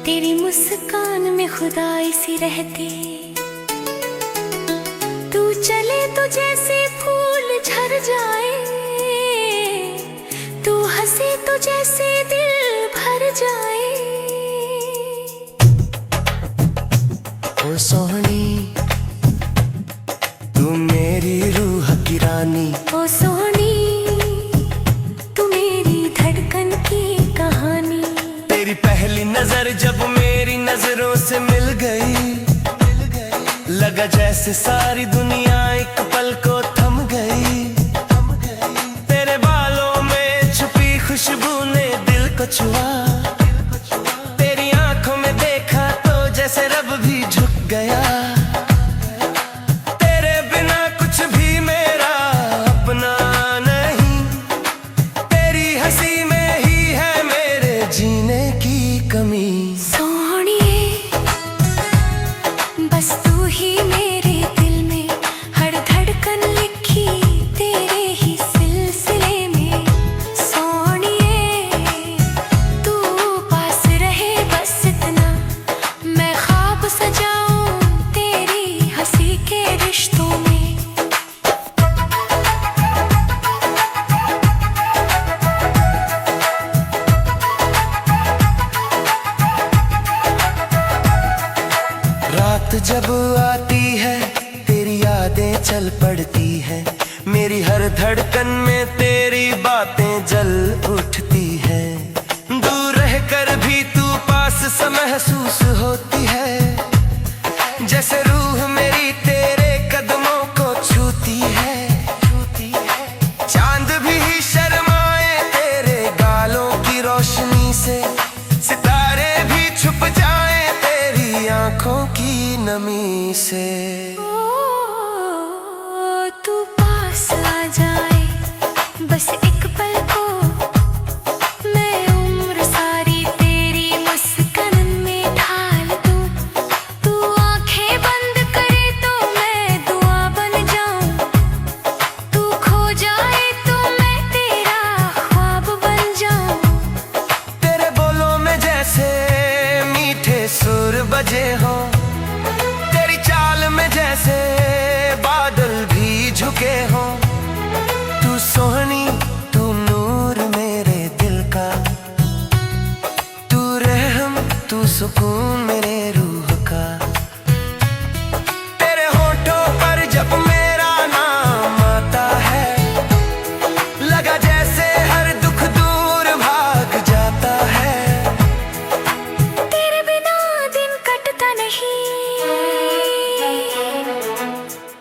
तेरी मुस्कान में खुदाई सी रहती। तू चले तो जैसे फूल झर जाए, तू हंसे तो जैसे दिल भर जाए। ओ सोहनी तू मेरी रूह की रानी, ओ सोहनी तू मेरी धड़कन की कहानी। तेरी पहली नजर जब मेरी नजरों से मिल गई, लगा जैसे सारी दुनिया एक पल को थम गई। तेरे बालों में छुपी खुशबू ने दिल को छुआ, तेरी आंखों में देखा तो जैसे रब भी झुक गया। तेरे बिना कुछ भी मेरा अपना नहीं, तेरी हंसी में ही है मेरे जीने की कमी। सोहणिए बस तू ही मेरे दिल में, हर धड़कन लिखी तेरे ही सिलसिले में। सोहणिए तू पास रहे बस इतना, मैं ख्वाब सजाऊं तेरी हंसी के रिश्तों में। रात जब आती है तेरी यादें चल पड़ती है, मेरी हर धड़कन में तेरी बातें जल उठती है। दूर रहकर भी तू पास सा महसूस होती है, जैसे रूह मेरी तेरे कदमों को छूती है। चांद भी शर्माए तेरे गालों की रोशनी से, सितारे भी छुप जाए तेरी आंखों की नमी से। तू पास आ जाए बस एक पल को, मैं उम्र सारी तेरी मुस्कान में ढाल दूं। तू आंखें बंद करे तो मैं दुआ बन जाऊं, तू खो जाए तो मैं तेरा ख्वाब बन जाऊं। तेरे बोलों में जैसे मीठे सुर बजे हो, तेरी चाल में जैसे बादल भी झुके हो। तू सोहनी तू नूर मेरे दिल का, तू रहम तू सुकून मेरे रूह का। तेरे होठों पर जब मेरा नाम आता है, लगा जैसे हर दुख दूर भाग जाता है। तेरे बिना दिन कटता नहीं,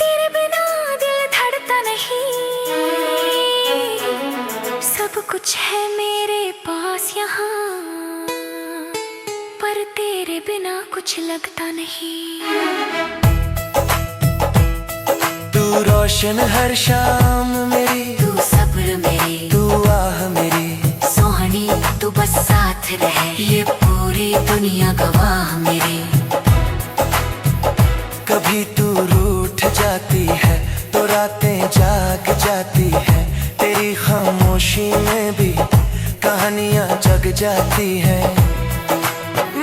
तेरे बिना दिल धड़ता नहीं। सब कुछ है मेरे पास यहाँ, पर तेरे बिना कुछ लगता नहीं। तू रोशन हर शाम मेरी, तू सब्र मेरे, तू आह मेरी। सोहनी तू बस साथ रहे, ये पूरी दुनिया गवाह मेरी। कभी तू रूठ जाती है तो रातें जाग जाती है, तेरी खामोशी में भी कहानियां जग जाती है।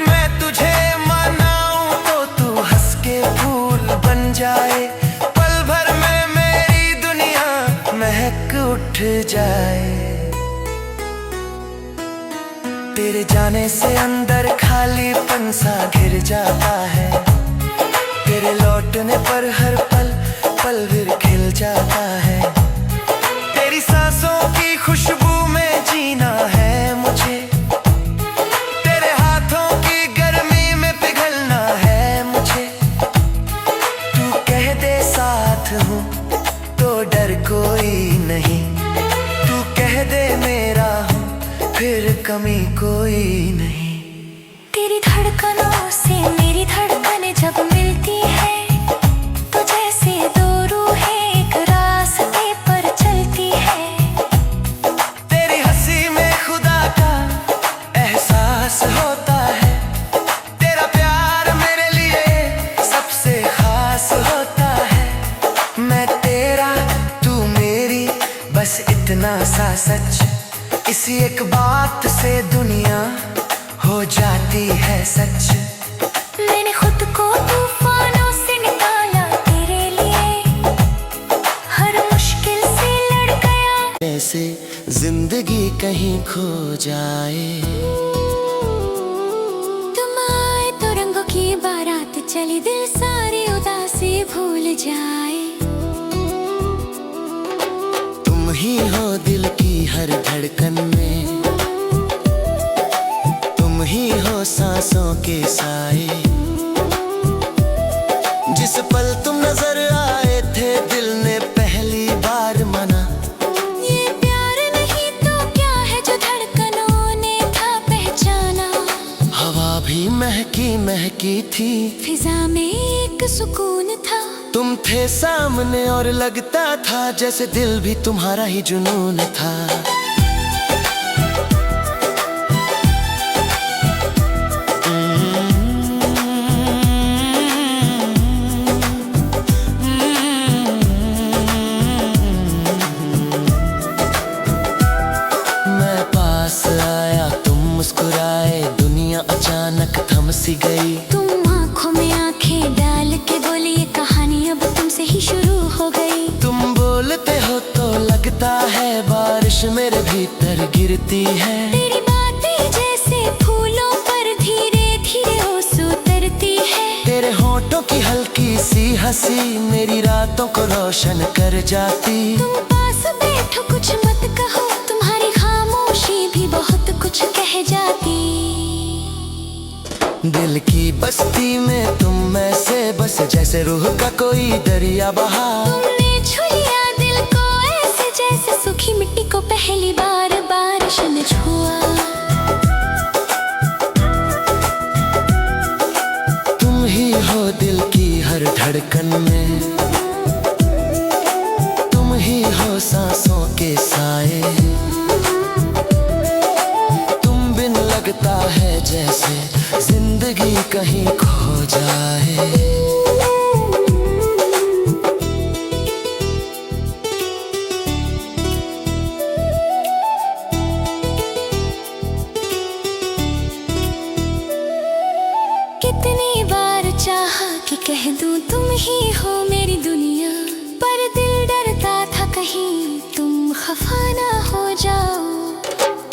मैं तुझे मनाऊं तो तू हंस के फूल बन जाए, पल भर में मेरी दुनिया महक उठ जाए। तेरे जाने से अंदर खालीपन सा घिर जाता है, तेरे लौटने पर हर पल पल फिर खिल जाता है। तेरी सांसों की खुशबू में जीना है मुझे, तेरे हाथों की गर्मी में पिघलना है मुझे। तू कह दे साथ हूँ तो डर कोई नहीं, तू कह दे मेरा हूँ फिर कमी कोई नहीं। तेरी धड़कनों से मेरी धड़कन जब मिलती है, तो जैसे दो रूहें एक रास्ते पर चलती है। तेरी हंसी में खुदा का एहसास होता है, तेरा प्यार मेरे लिए सबसे खास होता है। मैं तेरा तू मेरी, बस इतना सा सच, इसी एक बात से दुनिया हो जाती कहती है सच। मैंने खुद को तूफानों से निकाला तेरे लिए, हर मुश्किल से लड़ गया। ऐसे जिंदगी कहीं खो जाए। तुम आए तो रंगों की बारात चली, दिल सारी उदासी भूल जाए। तुम ही हो दिल की हर धड़कन में, तुम ही हो सांसों के साए। जिस पल तुम नजर आए थे दिल ने पहली बार माना। ये प्यार नहीं तो क्या है जो धड़कनों ने था पहचाना। हवा भी महकी महकी थी, फिजा में एक सुकून था। तुम थे सामने और लगता था जैसे दिल भी तुम्हारा ही जुनून था। मैं पास आया तुम मुस्कुराए, दुनिया अचानक थम सी गई। तुम आंखों में आंखें डाल के बोली ये कहानी अब तुमसे ही शुरू हो गई। तुम बोलते हो तो लगता है बारिश मेरे भीतर गिरती है। तेरी बातें जैसे फूलों पर धीरे धीरे ओस उतरती है। तेरे होठों की हल्की सी हंसी मेरी रातों को रोशन कर जाती। तुम पास बैठो कुछ मत कहो, तुम्हारी खामोशी भी बहुत कुछ कह जाती। दिल की बस्ती में तुम ऐसे बस जैसे रूह का कोई दरिया बहा। तुमने छू लिया दिल को ऐसे जैसे सूखी मिट्टी को पहली बार बारिश ने छुआ। तुम ही हो दिल की हर धड़कन में, तुम ही हो सांसों के साए। तुम बिन लगता है जैसे जिंदगी कहीं खो जाए। कितनी बार चाहा कि कह दूं तुम ही हो मेरी दुनिया, पर दिल डरता था कहीं तुम खफा ना हो जाओ।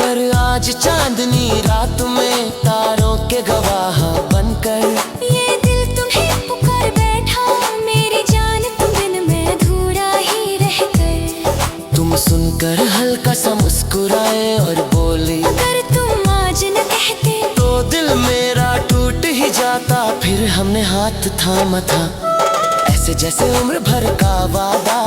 पर आज चांदनी रात में तारों के गवाह बनकर ये दिल तुम्हें पुकार बैठा, मेरी जान तुम बिन मैं अधूरा ही रहकर। तुम सुनकर हल्का सा मुस्कुराए और बोली अगर तुम आज न कहते तो दिल मेरा टूट ही जाता। फिर हमने हाथ थामा था ऐसे जैसे उम्र भर का वादा।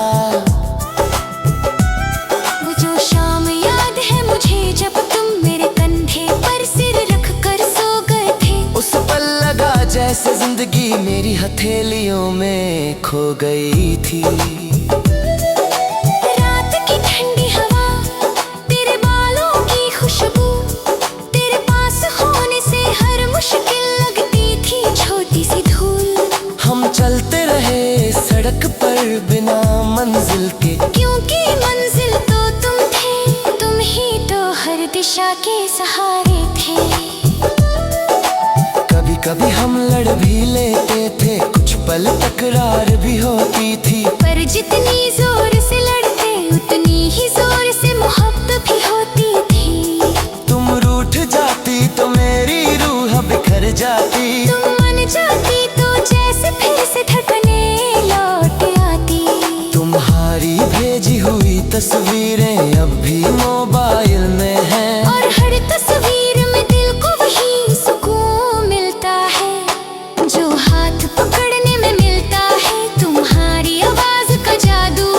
वो जो शाम याद है मुझे जब तुम मेरे कंधे पर सिर रख कर सो गए थे। उस पल लगा जैसे जिंदगी मेरी हथेलियों में खो गई थी। रात की ठंडी हवा, तेरे बालों की खुशबू, तेरे पास होने से हर मुश्किल लगती थी छोटी सी धूल। हम चलते रहे सड़क पर बिना मंजिल के, क्योंकि मंजिल तो तुम थे, तुम ही तो हर दिशा के सहारे थे। कभी कभी हम लड़ भी लेते थे, कुछ पल तकरार भी होती थी। पर जितनी जोर से लड़ते उतनी ही जोर से मोहब्बत भी होती थी। तुम रूठ जाती तो मेरी रूह बिखर जाती। तुम मन जाती तो जैसे फिर से धड़कने लौट आती। तुम्हारी भेजी हुई तस्वीरें अब भी मोबाइल में हैं, और हर तस्वीर में दिल को वही सुकून मिलता है जो हाथ पकड़ने में मिलता है। तुम्हारी आवाज का जादू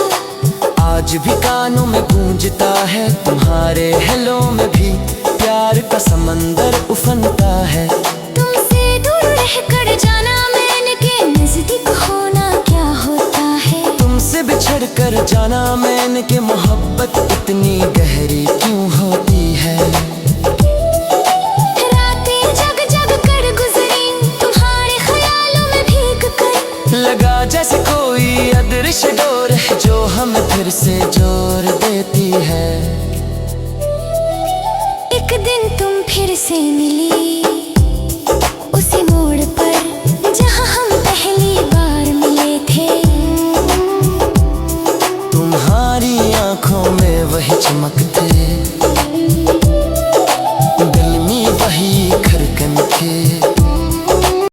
आज भी कानों में गूंजता है। तुम्हारे हेलो में भी प्यार का समंदर उफनता है। तुमसे दूर रहकर जाना मैंने के नजदीक होना क्या होता है। तुमसे बिछड़ कर जाना मैंने के मोहब्बत इतनी गहरी क्यों होती है। रातें जग जग कर गुजरी तुम्हारे ख्यालों में भीग कर। लगा जैसे कोई अदृश्य डोर है जो हमें फिर से जोड़ देती है। एक दिन तुम फिर से मिली आंखों में वही चमक